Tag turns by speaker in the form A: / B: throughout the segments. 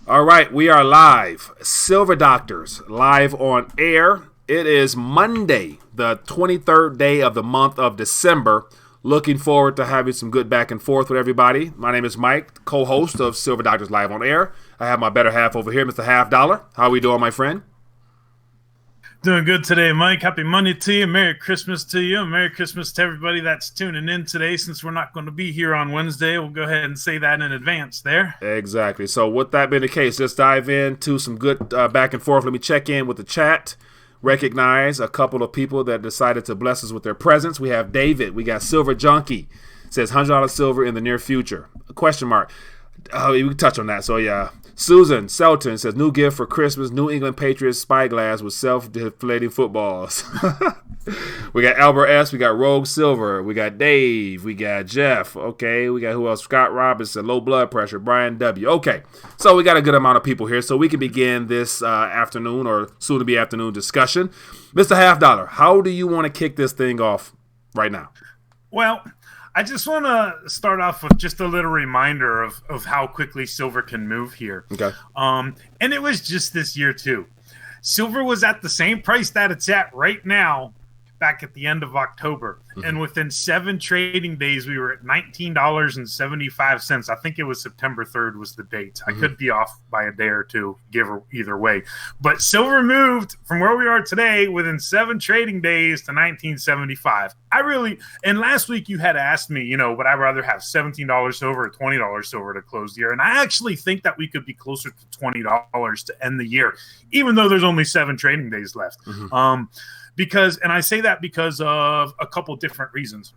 A: All right, we are live. Silver Doctors, live on air. It is Monday, the 23rd day of the month of December. Looking forward to having some good back and forth with everybody. My name is Mike, co-host of Silver Doctors Live on Air. I have my better half over here, Mr. Half Dollar. How are we doing, my friend?
B: Doing good today, Mike. Happy Monday to you. Merry Christmas to you. Merry Christmas to everybody that's tuning in today. Since we're not going to be here on Wednesday, we'll go ahead and say that in advance there.
A: Exactly. So with that being the case, let's dive into some good back and forth. Let me check in with the chat. Recognize a couple of people that decided to bless us with their presence. We have David. We got Silver Junkie. Says $100 silver in the near future. A question mark. We can touch on that. So, yeah. Susan Selton says, new gift for Christmas, New England Patriots spyglass with self-deflating footballs. We got Albert S. We got Rogue Silver. We got Dave. We got Jeff. Okay. We got who else? Scott Robinson, low blood pressure. Brian W. Okay. So we got a good amount of people here. So we can begin this afternoon or soon-to-be afternoon discussion. Mr. Half Dollar, how do you want to kick this thing off right now?
B: Well, I just want to start off with just a little reminder of how quickly silver can move here.
A: Okay.
B: And it was just this year, too. Silver was at the same price that it's at right now back at the end of October. Mm-hmm. And within 7 trading days, we were at $19.75. I think it was September 3rd was the date. Mm-hmm. I could be off by a day or two, either way. But silver moved from where we are today within 7 trading days to $19.75. And last week you had asked me, would I rather have $17 silver or $20 silver to close the year? And I actually think that we could be closer to $20 to end the year, even though there's only 7 trading days left. Mm-hmm. And I say that because of a couple different reasons.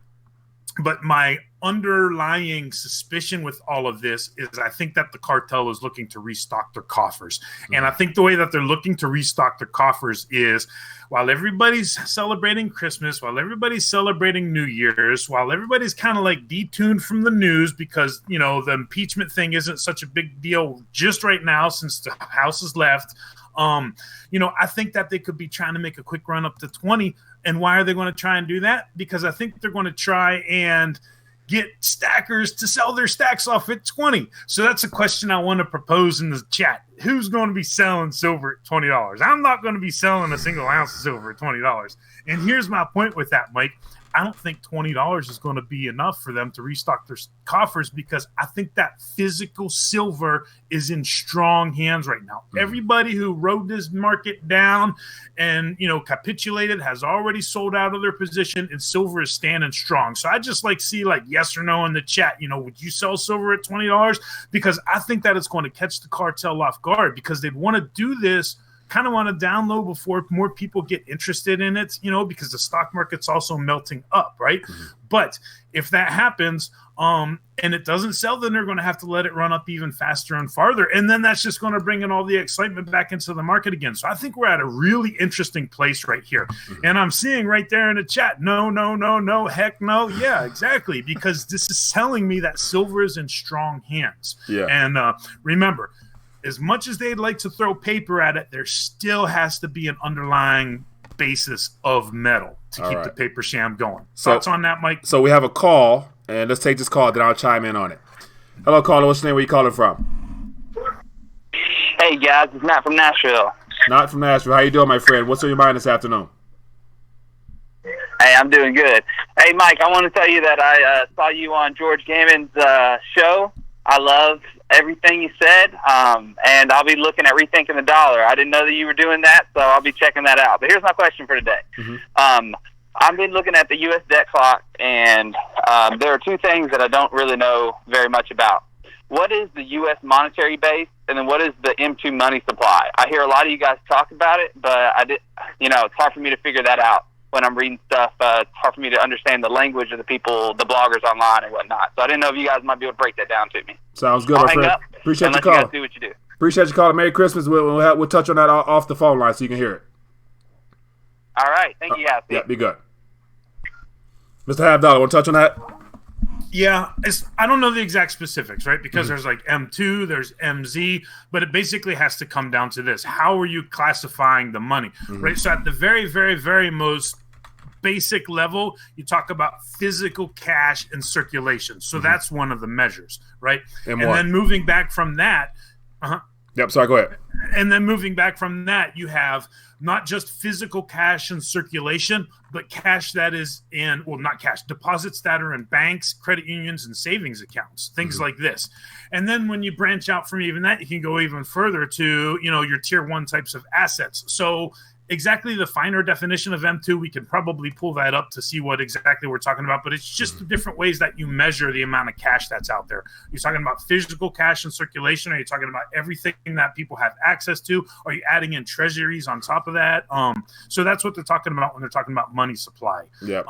B: But my underlying suspicion with all of this is I think that the cartel is looking to restock their coffers. Mm-hmm. And I think the way that they're looking to restock their coffers is while everybody's celebrating Christmas, while everybody's celebrating New Year's, while everybody's kind of like detuned from the news because, the impeachment thing isn't such a big deal just right now since the House is left. I think that they could be trying to make a quick run up to 20. And why are they going to try and do that? Because I think they're going to try and get stackers to sell their stacks off at 20. So that's a question I want to propose in the chat. Who's going to be selling silver at $20? I'm not going to be selling a single ounce of silver at $20. And here's my point with that, Mike. I don't think $20 is going to be enough for them to restock their coffers because I think that physical silver is in strong hands right now. Mm-hmm. Everybody who rode this market down and, capitulated has already sold out of their position and silver is standing strong. So I just see yes or no in the chat. Would you sell silver at $20? Because I think that it's going to catch the cartel off guard because they'd want to do this kind of want to download before more people get interested in it, because the stock market's also melting up, right? Mm-hmm. But if that happens and it doesn't sell, then they're going to have to let it run up even faster and farther. And then that's just going to bring in all the excitement back into the market again. So I think we're at a really interesting place right here. Mm-hmm. And I'm seeing right there in the chat, no, heck no. Yeah, exactly. Because this is telling me that silver is in strong hands. Yeah. And remember, as much as they'd like to throw paper at it, there still has to be an underlying basis of metal to keep the paper sham going. Thoughts on that, Mike?
A: So we have a call, and let's take this call, then I'll chime in on it. Hello, caller. What's your name? Where you calling from?
C: Hey, guys. It's Matt from Nashville.
A: Not from Nashville. How you doing, my friend? What's on your mind this afternoon?
C: Hey, I'm doing good. Hey, Mike, I want to tell you that I saw you on George Gammon's show. I love everything you said, and I'll be looking at Rethinking the Dollar. I didn't know that you were doing that, so I'll be checking that out. But here's my question for today. Mm-hmm. I've been looking at the U.S. debt clock, and there are 2 things that I don't really know very much about. What is the U.S. monetary base, and then what is the M2 money supply? I hear a lot of you guys talk about it, but it's hard for me to figure that out. When I'm reading stuff, it's hard for me to understand the language of the people, the bloggers online and whatnot. So I didn't know if you guys might be able to break that down to me.
A: Sounds good, my friend. Appreciate your call.
C: You guys do what you do.
A: Appreciate your call. Merry Christmas. We'll touch on that off the phone line so you can hear it.
C: All right. Thank you, guys.
A: Yeah, be good. Mr. Half Dollar, want to touch on that?
B: Yeah, I don't know the exact specifics, right? Because there's M2, there's MZ, but it basically has to come down to this. How are you classifying the money, right? So at the very, very, very most basic level, you talk about physical cash and circulation. So that's one of the measures, right? And then moving back from that,
A: Yep. Sorry. Go ahead.
B: And then moving back from that, you have not just physical cash in circulation, but cash that is in, well, not cash, deposits that are in banks, credit unions, and savings accounts, things like this. And then when you branch out from even that, you can go even further to, your tier 1 types of assets. So exactly the finer definition of M2, we could probably pull that up to see what exactly we're talking about, but it's just the different ways that you measure the amount of cash that's out there. You're talking about physical cash in circulation? Are you talking about everything that people have access to? Are you adding in treasuries on top of that? So that's what they're talking about when they're talking about money supply.
A: Yeah.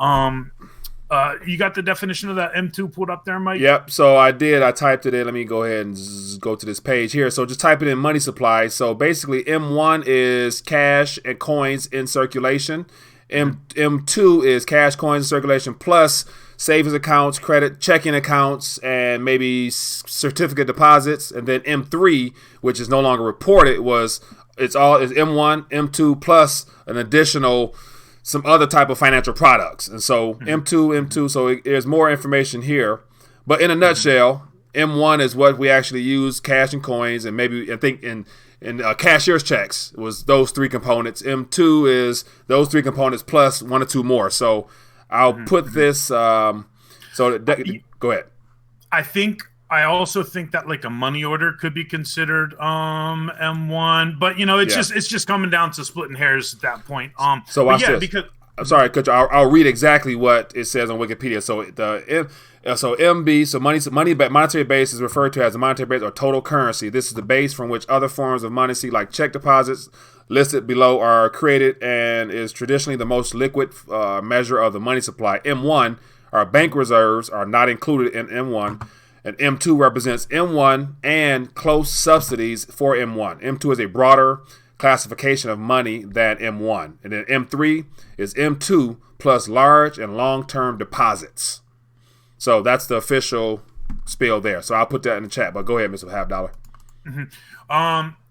B: You got the definition of that M2 pulled up there, Mike?
A: Yep. So I did. I typed it in. Let me go ahead and go to this page here. So just type it in money supply. So basically M1 is cash and coins in circulation. M2 is cash, coins in circulation plus savings accounts, credit, checking accounts, and maybe certificate deposits. And then M3, which is no longer reported, is M1, M2 plus an additional some other type of financial products. And so M2, so there's more information here. But in a nutshell, M1 is what we actually use, cash and coins, and maybe I think in cashier's checks was those 3 components. M2 is those 3 components plus 1 or 2 more. So I'll put this. Go ahead.
B: I also think that like a money order could be considered M1, but it's just coming down to splitting hairs at that point.
A: So watch this. Because I'm sorry, Coach. I'll read exactly what it says on Wikipedia. So MB, so monetary base is referred to as the monetary base or total currency. This is the base from which other forms of money, like check deposits listed below, are created and is traditionally the most liquid measure of the money supply. M1, our bank reserves, are not included in M1. And M2 represents M1 and close subsidies for M1. M2 is a broader classification of money than M1. And then M3 is M2 plus large and long-term deposits. So that's the official spiel there. So I'll put that in the chat. But go ahead, Mr. Half Dollar.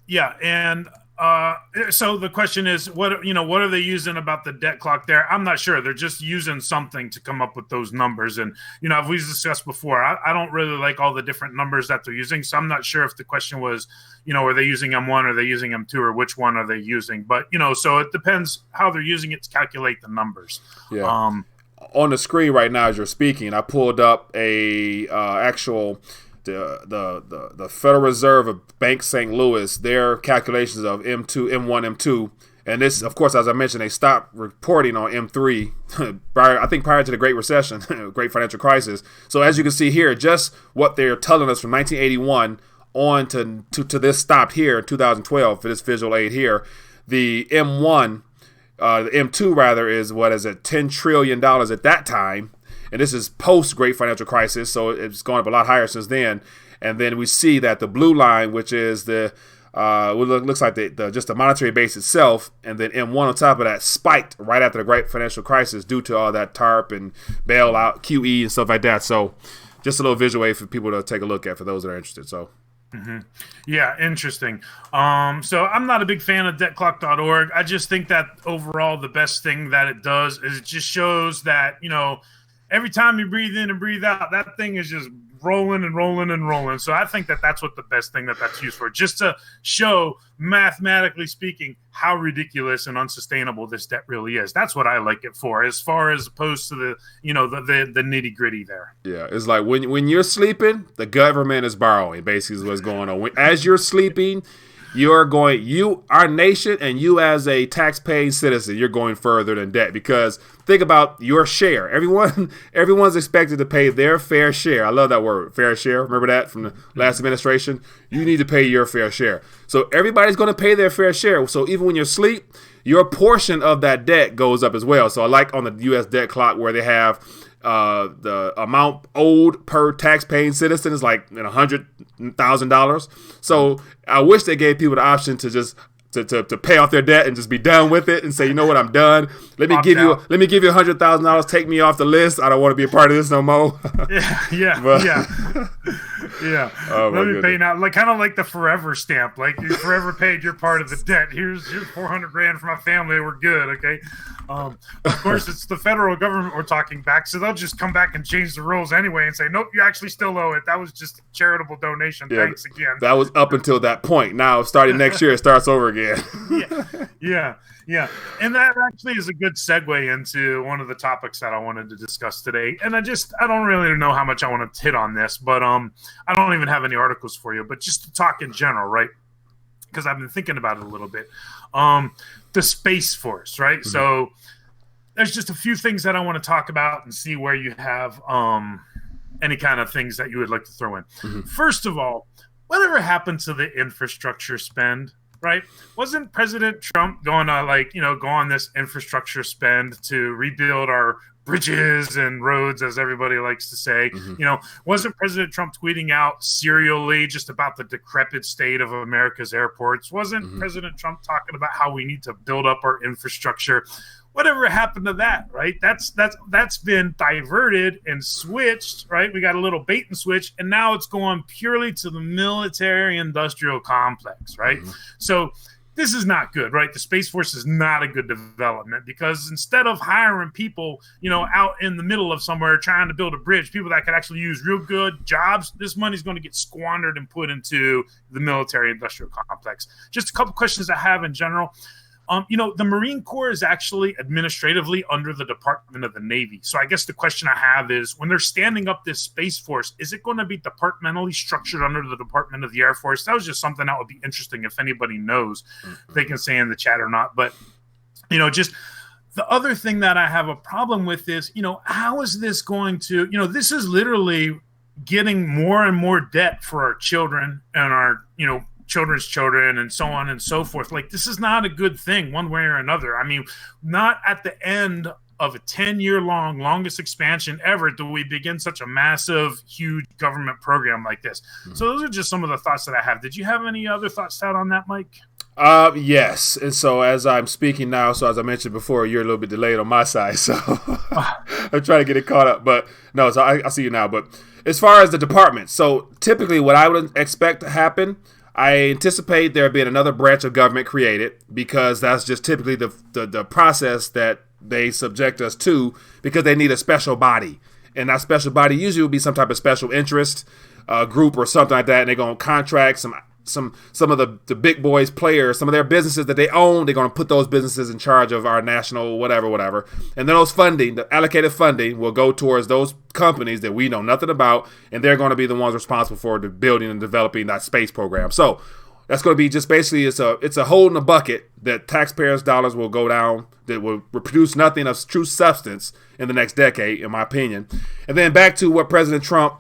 B: Yeah, and so the question is, what are they using about the debt clock there? I'm not sure. They're just using something to come up with those numbers. And, as we discussed before, I don't really like all the different numbers that they're using. So I'm not sure if the question was, are they using M1 or are they using M2 or which one are they using? But, so it depends how they're using it to calculate the numbers.
A: Yeah. On the screen right now as you're speaking, I pulled up a actual the Federal Reserve of Bank St. Louis, their calculations of M1, M2, and this, of course, as I mentioned, they stopped reporting on M3 prior to the Great Recession, Great Financial Crisis. So as you can see here, just what they're telling us from 1981 on to this stopped here in 2012 for this visual aid here. The M1, the M2 rather, is $10 trillion at that time. And this is post-Great Financial Crisis, so it's gone up a lot higher since then. And then we see that the blue line, which is looks like just the monetary base itself, and then M1 on top of that spiked right after the Great Financial Crisis due to all that TARP and bailout, QE and stuff like that. So just a little visual aid for people to take a look at for those that are interested. So.
B: Yeah, interesting. So I'm not a big fan of debtclock.org. I just think that overall the best thing that it does is it just shows that, every time you breathe in and breathe out, that thing is just rolling and rolling and rolling. So I think that that's what the best thing that's used for, just to show, mathematically speaking, how ridiculous and unsustainable this debt really is. That's what I like it for, as far as opposed to the nitty gritty there.
A: Yeah, it's like when you're sleeping, the government is borrowing. Basically, is what's going on. As you're sleeping, our nation and you as a tax-paying citizen, you're going further than debt, because think about your share. Everyone's expected to pay their fair share. I love that word, fair share. Remember that from the last administration? You need to pay your fair share. So everybody's going to pay their fair share. So even when you're asleep, your portion of that debt goes up as well. So I like on the U.S. debt clock where they have the amount owed per tax-paying citizen is like $100,000. So I wish they gave people the option to just to pay off their debt and just be done with it and say, you know what, I'm done. Let me give you $100,000. Take me off the list. I don't want to be a part of this no more.
B: Yeah. Yeah.
A: Oh,
B: Let me
A: goodness.
B: pay now, like kind of like the forever stamp. Like you forever paid your part of the debt. Here's 400 grand for my family. We're good. Okay. Of course, it's the federal government we're talking back, so they'll just come back and change the rules anyway and say, nope, you actually still owe it. That was just a charitable donation.
A: Yeah,
B: Thanks again.
A: That was up until that point. Now, starting next year, it starts over again.
B: Yeah. And that actually is a good segue into one of the topics that I wanted to discuss today. And I don't really know how much I want to hit on this, but I don't even have any articles for you, but just to talk in general, right? Because I've been thinking about it a little bit. The Space Force, right? Mm-hmm. So there's just a few things that I want to talk about and see where you have any kind of things that you would like to throw in. Mm-hmm. First of all, whatever happened to the infrastructure spend, right? Wasn't President Trump going to go on this infrastructure spend to rebuild our bridges and roads, as everybody likes to say? Mm-hmm. Wasn't President Trump tweeting out serially just about the decrepit state of America's airports? Wasn't mm-hmm. President Trump talking about how we need to build up our infrastructure? Whatever happened to that, right? That's been diverted and switched, right? We got a little bait and switch, and now it's going purely to the military-industrial complex, right? Mm-hmm. So this is not good, right? The Space Force is not a good development because instead of hiring people, out in the middle of somewhere trying to build a bridge, people that could actually use real good jobs, this money is going to get squandered and put into the military-industrial complex. Just a couple questions I have in general. The Marine Corps is actually administratively under the Department of the Navy. So I guess the question I have is, when they're standing up this Space Force, is it going to be departmentally structured under the Department of the Air Force? That was just something that would be interesting if anybody knows. Mm-hmm. They can say in the chat or not. But, just the other thing that I have a problem with is, how is this going to, this is literally getting more and more debt for our children and our, children's children and so on and so forth. Like, this is not a good thing one way or another. I mean, not at the end of a 10-year long, longest expansion ever do we begin such a massive, huge government program like this. Mm-hmm. So those are just some of the thoughts that I have. Did you have any other thoughts out on that, Mike?
A: Yes. And so as I'm speaking now, so as I mentioned before, you're a little bit delayed on my side. So I'm trying to get it caught up. But no, so I see you now. But as far as the department, so typically what I would expect to happen, I anticipate there being another branch of government created because that's just typically the process that they subject us to because they need a special body. And that special body usually will be some type of special interest group or something like that. And they're going to contract some of the big boys players, some of their businesses that they own. They're going to put those businesses in charge of our national whatever. And then those funding, the allocated funding, will go towards those companies that we know nothing about, and they're going to be the ones responsible for the building and developing that space program. So that's going to be just basically it's a hole in the bucket that taxpayers' dollars will go down, that will produce nothing of true substance in the next decade, in my opinion. And then back to what President Trump,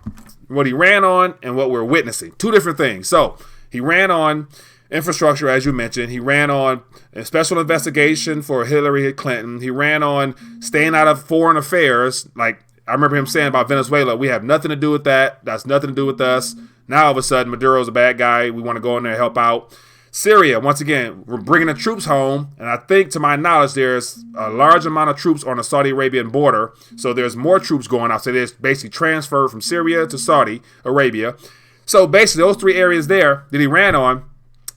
A: what he ran on and what we're witnessing. Two different things. So he ran on infrastructure, as you mentioned. He ran on a special investigation for Hillary Clinton. He ran on staying out of foreign affairs. Like, I remember him saying about Venezuela, we have nothing to do with that. That's nothing to do with us. Now, all of a sudden, Maduro's a bad guy. We want to go in there and help out. Syria, once again, we're bringing the troops home. And I think, to my knowledge, there's a large amount of troops on the Saudi Arabian border. So there's more troops going out. So there's basically transferred from Syria to Saudi Arabia. So basically, those three areas there that he ran on,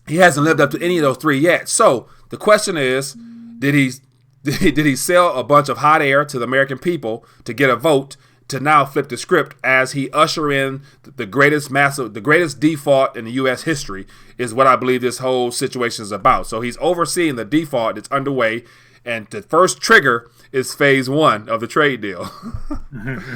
A: he hasn't lived up to any of those three yet. So the question is, did he sell a bunch of hot air to the American people to get a vote to now flip the script as he usher in the greatest default in the U.S. history is what I believe this whole situation is about. So he's overseeing the default that's underway, and the first trigger is phase 1 of the trade deal.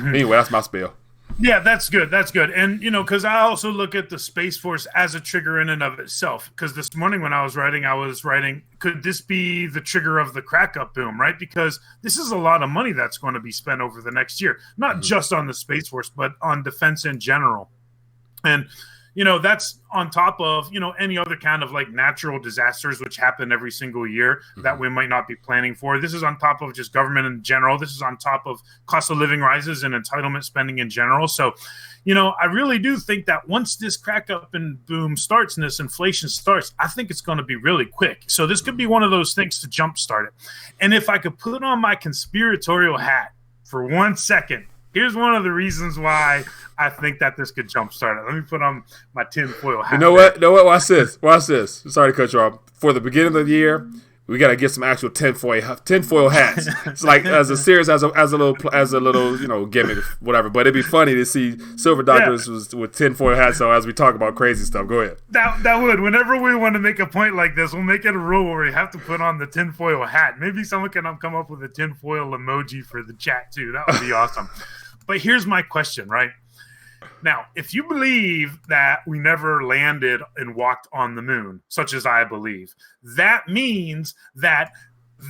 A: Anyway, that's my spiel.
B: Yeah, that's good. That's good. And, because I also look at the Space Force as a trigger in and of itself. Because this morning when I was writing, could this be the trigger of the crack-up boom, right? Because this is a lot of money that's going to be spent over the next year. Not just on the Space Force, but on defense in general. And, that's on top of, any other kind of like natural disasters, which happen every single year that we might not be planning for. This is on top of just government in general. This is on top of cost of living rises and entitlement spending in general. So, I really do think that once this crack up and boom starts and this inflation starts, I think it's going to be really quick. So this could be one of those things to jumpstart it. And if I could put on my conspiratorial hat for 1 second, Here's one of the reasons why I think that this could jumpstart it. Let me put on my tinfoil hat.
A: You know what? Watch this. Sorry to cut you off. For the beginning of the year, we gotta get some actual tinfoil hats. It's like as a series, as a little gimmick, whatever. But it'd be funny to see Silver Doctors with tinfoil hats on as we talk about crazy stuff. Go ahead.
B: That would. Whenever we want to make a point like this, we'll make it a rule where we have to put on the tinfoil hat. Maybe someone can come up with a tinfoil emoji for the chat too. That would be awesome. But here's my question, right? Now, if you believe that we never landed and walked on the moon, such as I believe, that means that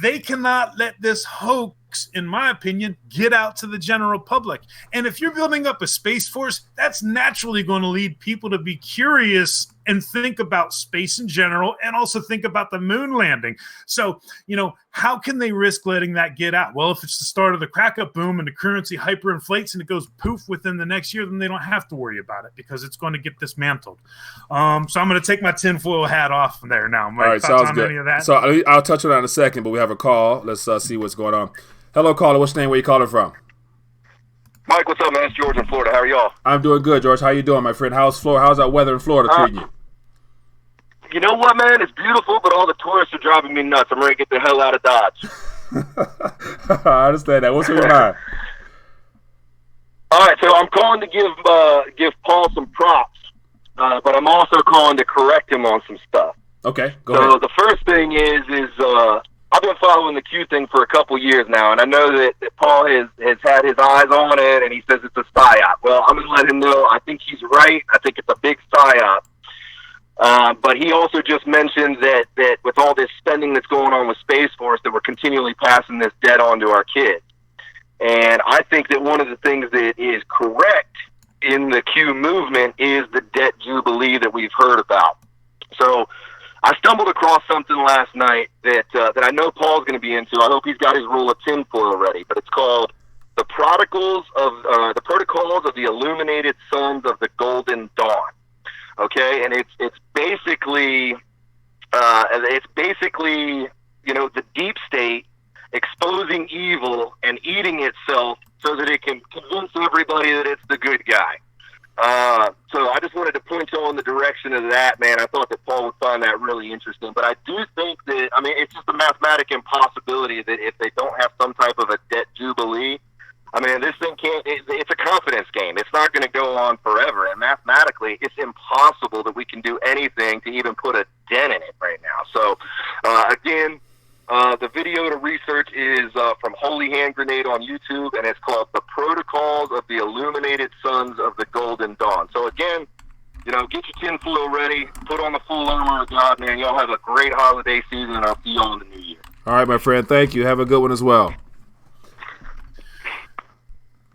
B: they cannot let this hoax, in my opinion, get out to the general public. And if you're building up a space force, that's naturally going to lead people to be curious and think about space in general and also think about the moon landing. So, how can they risk letting that get out? Well, if it's the start of the crack-up boom and the currency hyperinflates and it goes poof within the next year, then they don't have to worry about it because it's going to get dismantled. So I'm going to take my tinfoil hat off from there now.
A: All right, sounds good.
B: Any of that?
A: So I'll touch on that in a second, but we have a call. Let's see what's going on. Hello, caller. What's your name? Where you calling from?
D: Mike, what's up, man? It's George in Florida. How are y'all?
A: I'm doing good, George. How you doing, my friend? How's that weather in Florida treating you?
D: You know what, man? It's beautiful, but all the tourists are driving me nuts. I'm ready to get the hell out of Dodge.
A: I understand that. What's on your mind?
D: All right, so I'm calling to give Paul some props, but I'm also calling to correct him on some stuff.
A: Okay, go ahead.
D: So the first thing is I've been following the Q thing for a couple years now, and I know that Paul has had his eyes on it, and he says it's a psyop. Well, I'm going to let him know I think he's right. I think it's a big psyop. But he also just mentioned that with all this spending that's going on with Space Force, that we're continually passing this debt on to our kids. And I think that one of the things that is correct in the Q movement is the debt jubilee that we've heard about. So I stumbled across something last night that I know Paul's going to be into. I hope he's got his roll of tinfoil ready. But it's called the Protocols of the Illuminated Sons of the Golden Dawn. Okay, and it's basically the deep state exposing evil and eating itself so that it can convince everybody that it's the good guy. So I just wanted to point you in the direction of that, man. I thought that Paul would find that really interesting. But I do think that, it's just a mathematical impossibility that if they don't have some type of a debt jubilee, this thing it's a confidence game. It's not going to go on forever. And mathematically, it's impossible that we can do anything to even put a dent in it right now. So, again, the video to research is from Holy Hand Grenade on YouTube, and it's called The Protocols of the Illuminated Sons of the Golden Dawn. So, again, get your tinfoil ready, put on the full armor of God, man. Y'all have a great holiday season, and I'll see y'all in the new year.
A: All right, my friend. Thank you. Have a good one as well.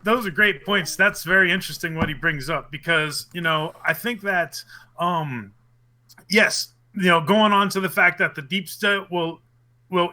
B: Those are great points. That's very interesting what he brings up because, I think that, yes, going on to the fact that the deep state will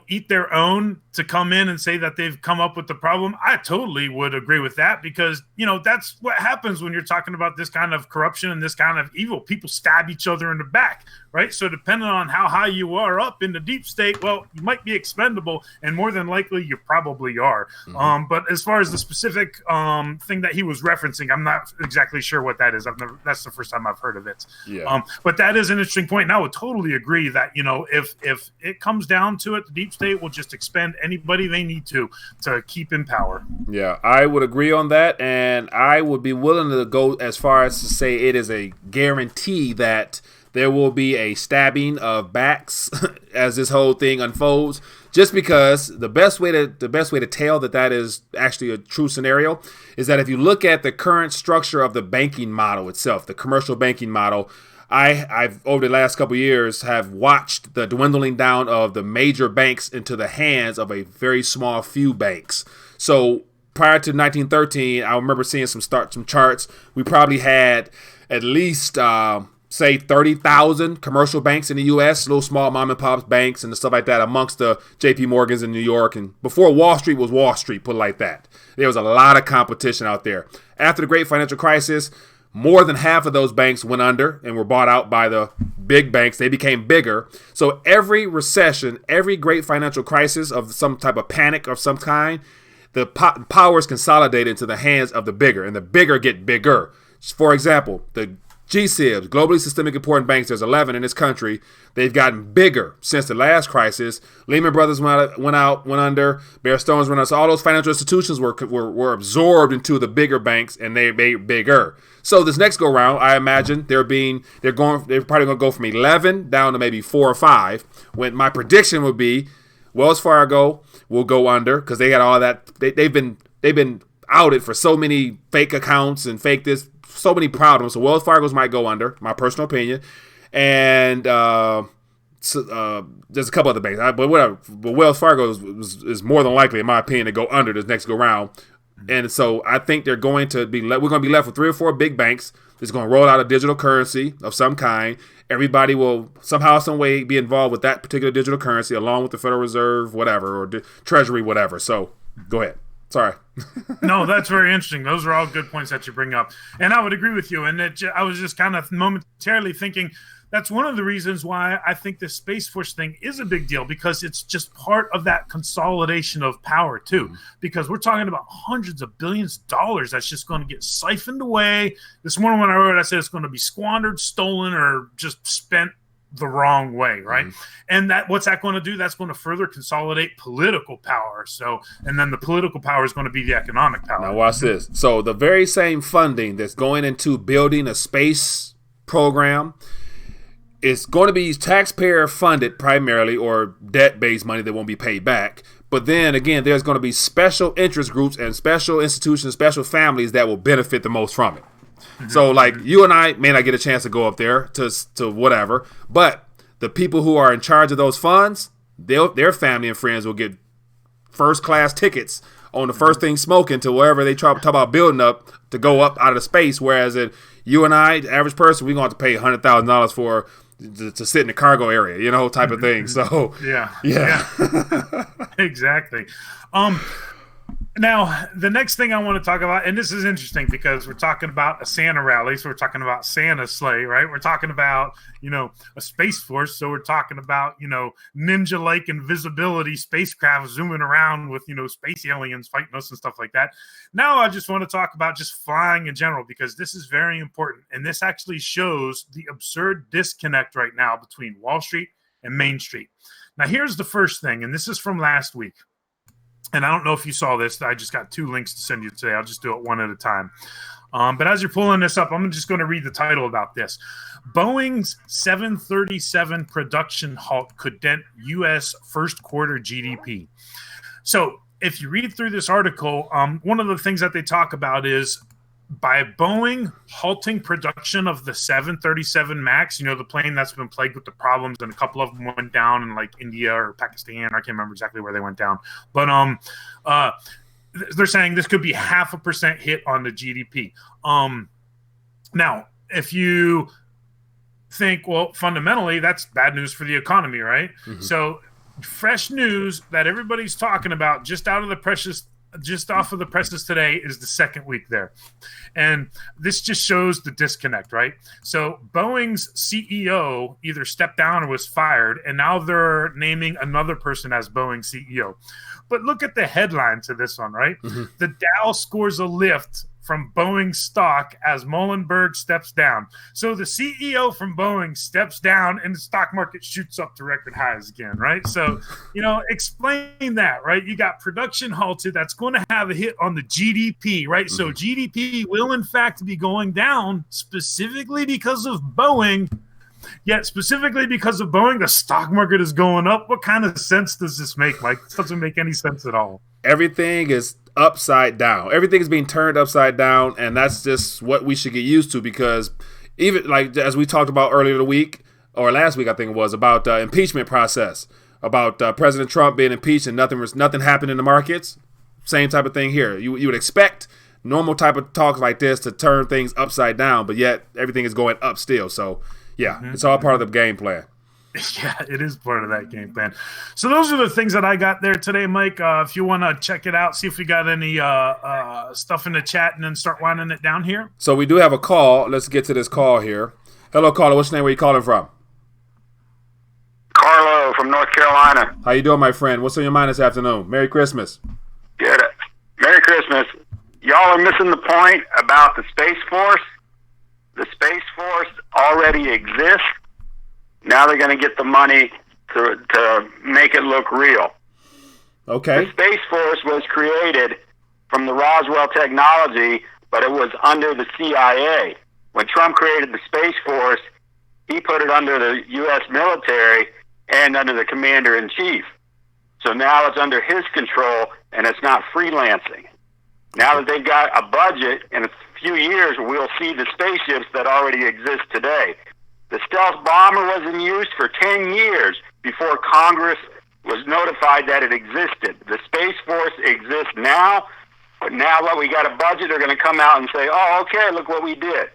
B: eat their own to come in and say that they've come up with the problem. I totally would agree with that because, that's what happens when you're talking about this kind of corruption and this kind of evil. People stab each other in the back, right? So depending on how high you are up in the deep state, well, you might be expendable, and more than likely you probably are. Mm-hmm. But as far as the specific thing that he was referencing, I'm not exactly sure what that is. That's the first time I've heard of it.
A: Yeah.
B: But that is an interesting point, and I would totally agree that, if it comes down to it, the deep state will just expend anybody they need to keep in power.
A: Yeah, I would agree on that, and I would be willing to go as far as to say it is a guarantee that there will be a stabbing of backs as this whole thing unfolds. Just because the best way to tell that is actually a true scenario is that if you look at the current structure of the banking model itself, the commercial banking model, I've over the last couple of years have watched the dwindling down of the major banks into the hands of a very small few banks. So prior to 1913, I remember seeing some charts. We probably had at least say 30,000 commercial banks in the U.S., little small mom and pop banks and stuff like that amongst the J.P. Morgans in New York. And before Wall Street was Wall Street, put it like that. There was a lot of competition out there. After the Great Financial Crisis, more than half of those banks went under and were bought out by the big banks. They became bigger. So every recession, every great financial crisis of some type of panic of some kind, the power is consolidated into the hands of the bigger, and the bigger get bigger. For example, the GSIBs, globally systemic important banks, there's 11 in this country. They've gotten bigger since the last crisis. Lehman Brothers went under. Bear Stearns went out. So all those financial institutions were absorbed into the bigger banks, and they made bigger. So this next go round, I imagine they're probably going to go from 11 down to maybe 4 or 5. When my prediction would be Wells Fargo will go under because they got all that. They've been outed for so many fake accounts and fake this. So many problems. So Wells Fargo's might go under, my personal opinion, and there's a couple other banks, but whatever. But Wells Fargo is more than likely, in my opinion, to go under this next go round. And so I think they're going to be. We're going to be left with 3 or 4 big banks that's going to roll out a digital currency of some kind. Everybody will somehow, some way, be involved with that particular digital currency, along with the Federal Reserve, whatever, or Treasury, whatever. So go ahead. Sorry.
B: No, that's very interesting. Those are all good points that you bring up. And I would agree with you. And I was just kind of momentarily thinking that's one of the reasons why I think the Space Force thing is a big deal, because it's just part of that consolidation of power, too. Because we're talking about hundreds of billions of dollars that's just going to get siphoned away. This morning when I wrote it, I said it's going to be squandered, stolen, or just spent the wrong way, right? And what's that going to do? That's going to further consolidate political power. So, and then the political power is going to be the economic power.
A: Now watch this. So the very same funding that's going into building a space program is going to be taxpayer funded primarily, or debt-based money that won't be paid back. But then again, there's going to be special interest groups and special institutions, special families that will benefit the most from it. So, like, you and I may not get a chance to go up there to whatever, but the people who are in charge of those funds, their family and friends will get first-class tickets on the first thing smoking to wherever they talk about building up to go up out of space, whereas you and I, the average person, we're going to have to pay $100,000 for to sit in the cargo area, type of thing. So, yeah.
B: Exactly. Now, the next thing I want to talk about, and this is interesting because we're talking about a Santa rally, so we're talking about Santa's sleigh, right? We're talking about, a Space Force, so we're talking about, ninja-like invisibility spacecraft zooming around with, space aliens fighting us and stuff like that. Now, I just want to talk about just flying in general, because this is very important, and this actually shows the absurd disconnect right now between Wall Street and Main Street. Now, here's the first thing, and this is from last week. And I don't know if you saw this. I just got 2 links to send you today. I'll just do it one at a time. But as you're pulling this up, I'm just going to read the title about this. Boeing's 737 production halt could dent U.S. first quarter GDP. So if you read through this article, one of the things that they talk about is by Boeing halting production of the 737 MAX, the plane that's been plagued with the problems, and a couple of them went down in like India or Pakistan. I can't remember exactly where they went down. But they're saying this could be 0.5% hit on the GDP. Now, if you think, well, fundamentally, that's bad news for the economy, right? Mm-hmm. So fresh news that everybody's talking about just off of the presses today is the second week there. And this just shows the disconnect, right? So Boeing's CEO either stepped down or was fired, and now they're naming another person as Boeing CEO. But look at the headline to this one, right? Mm-hmm. The Dow scores a lift from Boeing stock as Muhlenberg steps down. So the CEO from Boeing steps down and the stock market shoots up to record highs again, right? So, explain that, right? You got production halted. That's going to have a hit on the GDP, right? Mm-hmm. So GDP will, in fact, be going down specifically because of Boeing. Yet specifically because of Boeing, the stock market is going up. What kind of sense does this make, Mike? It doesn't make any sense at all.
A: Everything is upside down. Everything is being turned upside down, and that's just what we should get used to, because even like as we talked about earlier in the week, or last week I think it was, about the impeachment process, about President Trump being impeached and nothing happened in the markets. Same type of thing here. You would expect normal type of talks like this to turn things upside down, but yet everything is going up still. So yeah, It's all part of the game plan.
B: Yeah, it is part of that game plan. So those are the things that I got there today, Mike. If you want to check it out, see if we got any stuff in the chat, and then start winding it down here.
A: So we do have a call. Let's get to this call here. Hello, caller. What's your name? Where you calling from?
E: Carlo from North Carolina.
A: How you doing, my friend? What's on your mind this afternoon? Merry Christmas.
E: Good. Christmas. Y'all are missing the point about the Space Force. The Space Force already exists. Now they're going to get the money to make it look real.
A: Okay.
E: The Space Force was created from the Roswell technology, but it was under the CIA. When Trump created the Space Force, he put it under the U.S. military and under the commander-in-chief. So now it's under his control, and it's not freelancing. Now that they've got a budget, in a few years, we'll see the spaceships that already exist today. The stealth bomber was in use for 10 years before Congress was notified that it existed. The Space Force exists now, but now that we got a budget, they're going to come out and say, oh, okay, look what we did.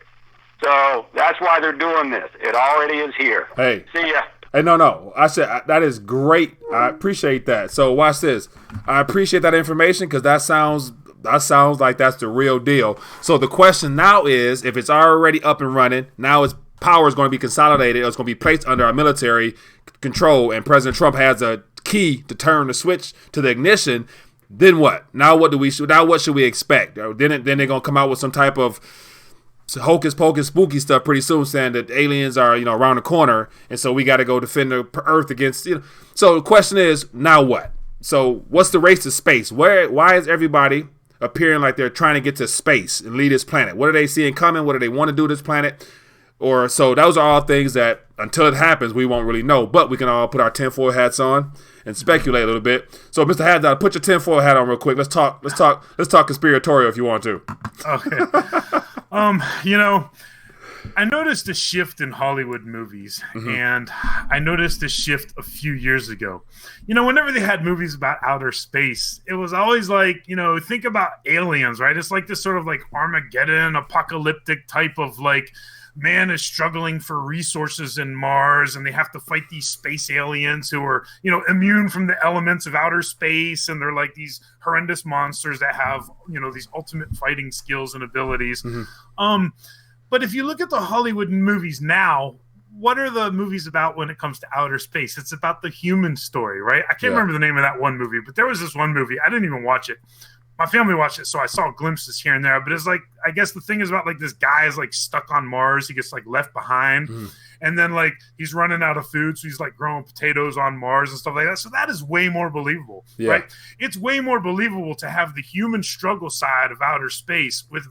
E: So that's why they're doing this. It already is here.
A: Hey.
E: See ya.
A: Hey, no. I said that is great. I appreciate that. So watch this. I appreciate that information because that sounds like that's the real deal. So the question now is, if it's already up and running, now its power is going to be consolidated. It's going to be placed under our military control, and President Trump has a key to turn the switch to the ignition. Then what? Now what should we expect? Then they're going to come out with some type of hocus pocus spooky stuff pretty soon, saying that aliens are around the corner, and so we got to go defend the Earth against. So the question is, now what? So what's the race to space? Why is everybody appearing like they're trying to get to space and leave this planet? What are they seeing coming? What do they want to do to this planet? Or so those are all things that until it happens we won't really know, but we can all put our tinfoil hats on and speculate a little bit. So Mr. Haddock, put your tinfoil hat on real quick. Let's talk conspiratorial if you want to.
B: Okay. I noticed a shift in Hollywood movies, and I noticed a shift a few years ago. Whenever they had movies about outer space, it was always like, think about aliens, right? It's like this sort of like Armageddon, apocalyptic type of like, man is struggling for resources in Mars, and they have to fight these space aliens who are, immune from the elements of outer space, and they're like these horrendous monsters that have, these ultimate fighting skills and abilities. But if you look at the Hollywood movies now, what are the movies about when it comes to outer space? It's about the human story, right? I can't remember the name of that one movie, but there was this one movie. I didn't even watch it. My family watched it, so I saw glimpses here and there. But it's like, I guess the thing is about like this guy is like stuck on Mars. He gets like left behind. And then like he's running out of food, so he's like growing potatoes on Mars and stuff like that. So that is way more believable, right? It's way more believable to have the human struggle side of outer space with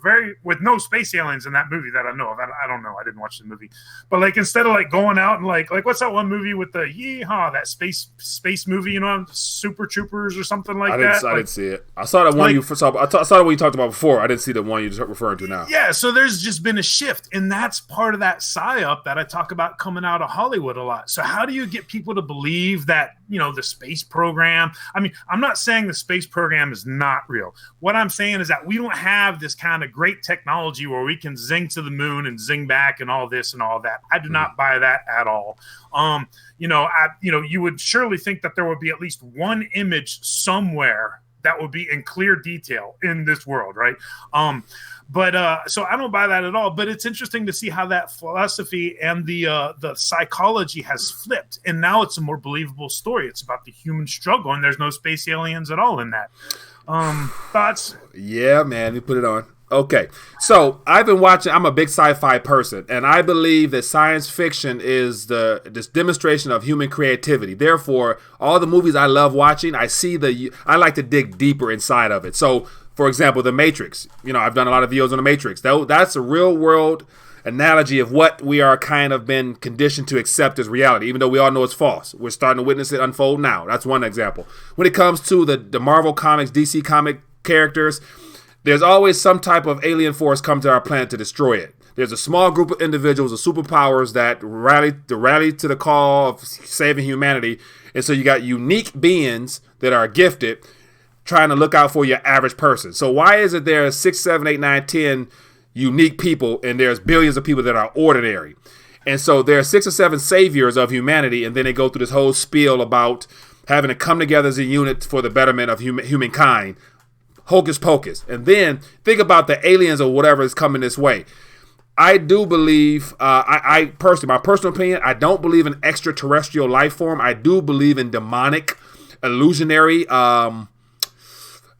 B: no space aliens in that movie that I know of. I don't know. I didn't watch the movie, but like instead of like going out and like what's that one movie with the that space movie? Super Troopers or something like that.
A: I didn't see it. I saw that one I saw the one you talked about before. I didn't see the one you're referring to now.
B: Yeah. So there's just been a shift, and that's part of that psyop that I talk about coming out of Hollywood a lot. So how do you get people to believe that, the space program? I mean, I'm not saying the space program is not real. What I'm saying is that we don't have this kind of great technology where we can zing to the moon and zing back and all this and all that. I do not buy that at all. You would surely think that there would be at least one image somewhere that would be in clear detail in this world, right? So I don't buy that at all. But it's interesting to see how that philosophy and the psychology has flipped, and now it's a more believable story. It's about the human struggle, and there's no space aliens at all in that. Thoughts?
A: Yeah, man, you put it on. Okay, so I've been watching. I'm a big sci-fi person, and I believe that science fiction is this demonstration of human creativity. Therefore, all the movies I love watching, I like to dig deeper inside of it. So, for example, The Matrix. I've done a lot of videos on The Matrix. That's a real world analogy of what we are kind of been conditioned to accept as reality, even though we all know it's false. We're starting to witness it unfold now. That's one example. When it comes to the Marvel Comics, DC comic characters, there's always some type of alien force come to our planet to destroy it. There's a small group of individuals with superpowers that rally to the call of saving humanity. And so you got unique beings that are gifted trying to look out for your average person. So why is it there are 6, 7, 8, 9, 10 unique people, and there's billions of people that are ordinary? And so there are 6 or 7 saviors of humanity, and then they go through this whole spiel about having to come together as a unit for the betterment of humankind. Hocus pocus. And then think about the aliens or whatever is coming this way. I do believe, I personally, my personal opinion, I don't believe in extraterrestrial life form. I do believe in demonic, illusionary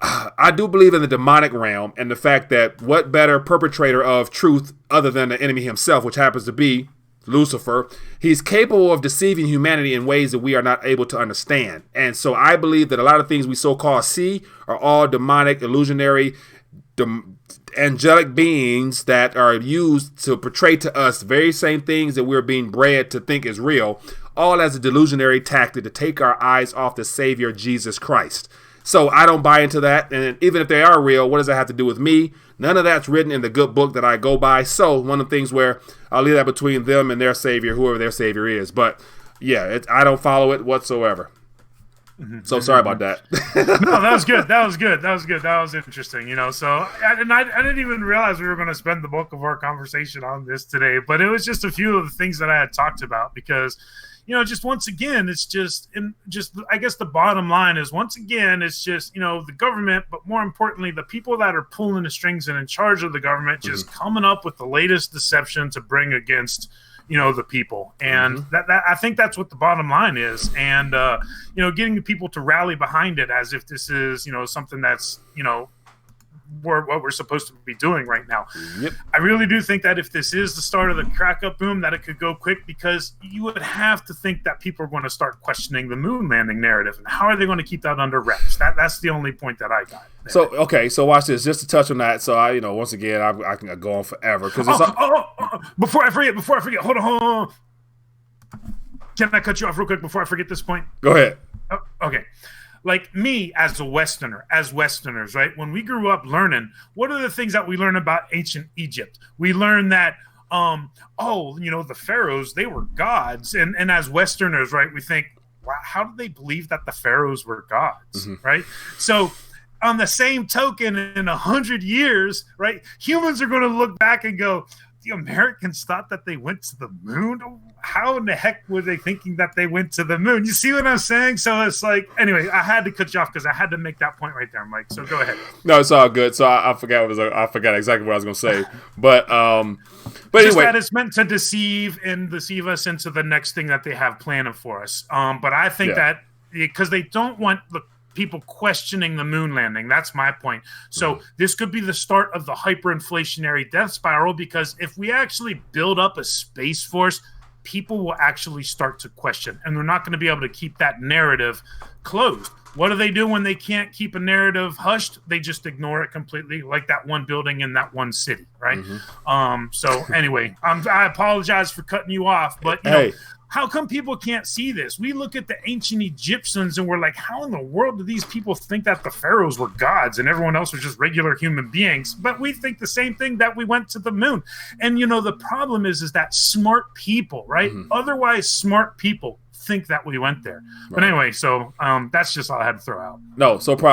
A: I do believe in the demonic realm and the fact that what better perpetrator of truth other than the enemy himself, which happens to be Lucifer. He's capable of deceiving humanity in ways that we are not able to understand. And so I believe that a lot of things we so-called see are all demonic, illusionary, angelic beings that are used to portray to us the very same things that we're being bred to think is real, all as a delusionary tactic to take our eyes off the Savior, Jesus Christ. So I don't buy into that. And even if they are real, what does that have to do with me? None of that's written in the good book that I go by. So one of the things where I'll leave that between them and their Savior, whoever their Savior is. But yeah, I don't follow it whatsoever. So sorry about that.
B: No, that was good. That was interesting. So I didn't even realize we were going to spend the bulk of our conversation on this today. But it was just a few of the things that I had talked about because, just once again, it's just I guess the bottom line is once again, it's just, the government, but more importantly, the people that are pulling the strings and in charge of the government just coming up with the latest deception to bring against the people. And that I think that's what the bottom line is. And, getting the people to rally behind it as if this is, something that's, what we're supposed to be doing right now. Yep. I really do think that if this is the start of the crack up boom, that it could go quick because you would have to think that people are going to start questioning the moon landing narrative. And how are they going to keep that under wraps? That's the only point that I got.
A: So, so watch this, just to touch on that. So once again, I can go on forever. Because
B: before I forget, hold on. Can I cut you off real quick before I forget this point?
A: Go ahead.
B: Oh, okay. Like me as Westerners, right? When we grew up learning, what are the things that we learn about ancient Egypt? We learn that, the pharaohs, they were gods. And as Westerners, right, we think, wow, how did they believe that the pharaohs were gods, right? So on the same token, in 100 years, right, humans are going to look back and go, the Americans thought that they went to the moon? How in the heck were they thinking that they went to the moon? You see what I'm saying? So it's like, anyway, I had to cut you off because I had to make that point right there, Mike. So go ahead.
A: No, it's all good. So I forgot exactly what I was going to say. But anyway,
B: that it's meant to deceive us into the next thing that they have planned for us. But I think that because they don't want the people questioning the moon landing. That's my point. So this could be the start of the hyperinflationary death spiral because if we actually build up a space force, people will actually start to question, and they're not going to be able to keep that narrative closed. What do they do when they can't keep a narrative hushed? They just ignore it completely, like that one building in that one city, right? So anyway, I apologize for cutting you off, but how come people can't see this? We look at the ancient Egyptians and we're like, how in the world do these people think that the pharaohs were gods and everyone else was just regular human beings? But we think the same thing, that we went to the moon. And, the problem is that smart people, right? Otherwise smart people think that we went there. Right. But anyway, so that's just all I had to throw out.
A: No, so to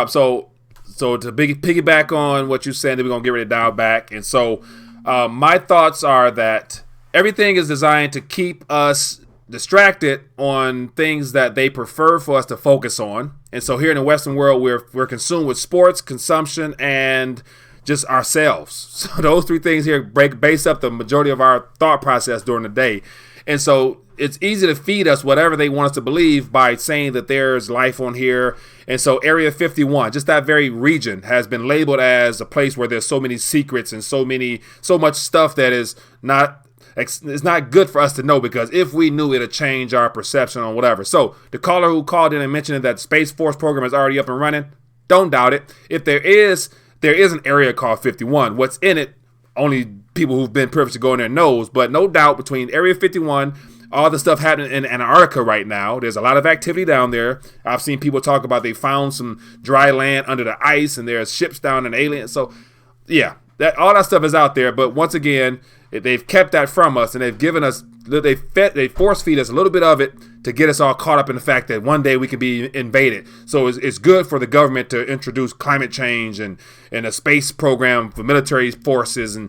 A: piggyback on what you said, we're going to get ready to dial back. And so my thoughts are that everything is designed to keep us distracted on things that they prefer for us to focus on. And so here in the Western world, we're consumed with sports, consumption, and just ourselves. So those three things here base up the majority of our thought process during the day. And so it's easy to feed us whatever they want us to believe by saying that there's life on here. And so Area 51, just that very region, has been labeled as a place where there's so many secrets and so much stuff that is not. It's not good for us to know, because if we knew, it'd change our perception on whatever. So the caller who called in and mentioned that Space Force program is already up and running, don't doubt it. If there is an area called 51. What's in it, only people who've been privileged to go in there knows. But no doubt, between Area 51, all the stuff happening in Antarctica right now, there's a lot of activity down there. I've seen people talk about they found some dry land under the ice and there's ships down in aliens. So yeah, all that stuff is out there. But once again, they've kept that from us, and they've given us, they force feed us a little bit of it to get us all caught up in the fact that one day we could be invaded. So it's good for the government to introduce climate change and a space program for military forces. And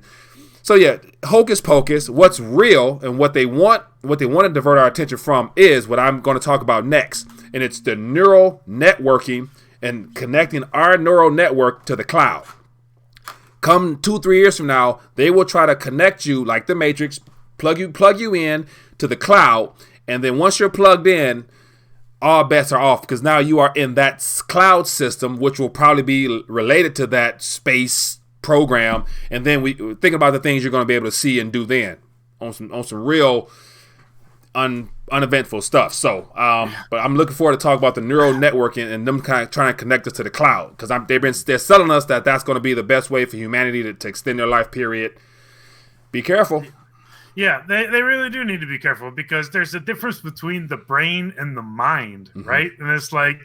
A: so yeah, hocus pocus. What's real and what they want to divert our attention from is what I'm going to talk about next, and it's the neural networking and connecting our neural network to the cloud. Come 2-3 years from now, they will try to connect you like the Matrix, plug you in to the cloud, and then once you're plugged in, all bets are off because now you are in that cloud system, which will probably be related to that space program. And then we think about the things you're going to be able to see and do then on some real uneventful stuff. So, but I'm looking forward to talk about the neural networking and them kind of trying to connect us to the cloud because they're selling us that that's going to be the best way for humanity to extend their life period. Be careful.
B: Yeah, they really do need to be careful because there's a difference between the brain and the mind, right? And it's like,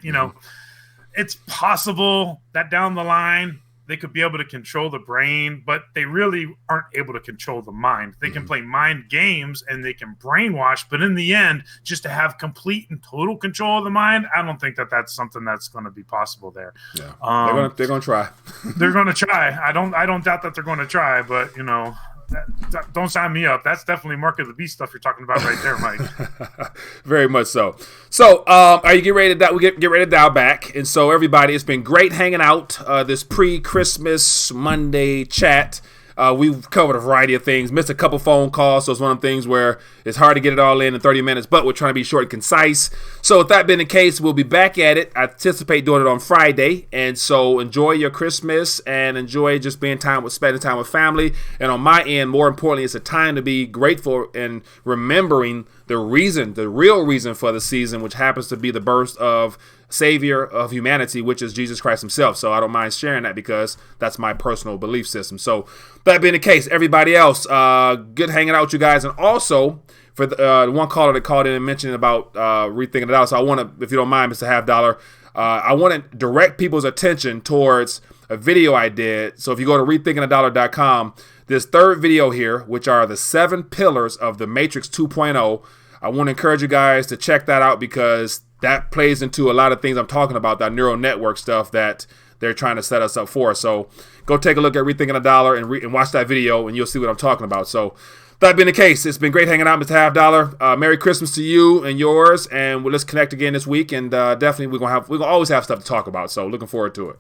B: it's possible that down the line they could be able to control the brain, but they really aren't able to control the mind. They can play mind games and they can brainwash, but in the end, just to have complete and total control of the mind, I don't think that that's something that's going to be possible there.
A: Yeah, they're going to try.
B: They're going to try. I don't doubt that they're going to try, but don't sign me up. That's definitely Mark of the Beast stuff you're talking about right there, Mike.
A: Very much so. So, are you get ready to dial back? And so, everybody, it's been great hanging out this pre-Christmas Monday chat. We've covered a variety of things. Missed a couple phone calls, so it's one of the things where it's hard to get it all in 30 minutes, but we're trying to be short and concise. So with that being the case, we'll be back at it. I anticipate doing it on Friday, and so enjoy your Christmas and enjoy just spending time with family. And on my end, more importantly, it's a time to be grateful and remembering the real reason for the season, which happens to be the birth of Savior of humanity, which is Jesus Christ himself. So I don't mind sharing that because that's my personal belief system. So that being the case, everybody else, good hanging out with you guys. And also for the one caller that called in and mentioned about rethinking it out. So I want to, if you don't mind, Mr. Half Dollar, I want to direct people's attention towards a video I did. So if you go to rethinkingthedollar.com, this third video here, which are the 7 pillars of the Matrix 2.0, I want to encourage you guys to check that out because that plays into a lot of things I'm talking about, that neural network stuff that they're trying to set us up for. So go take a look at Rethinking a Dollar and watch that video, and you'll see what I'm talking about. So that being the case, it's been great hanging out, Mr. Half Dollar. Merry Christmas to you and yours, and let's connect again this week. And definitely we're gonna always have stuff to talk about. So looking forward to it.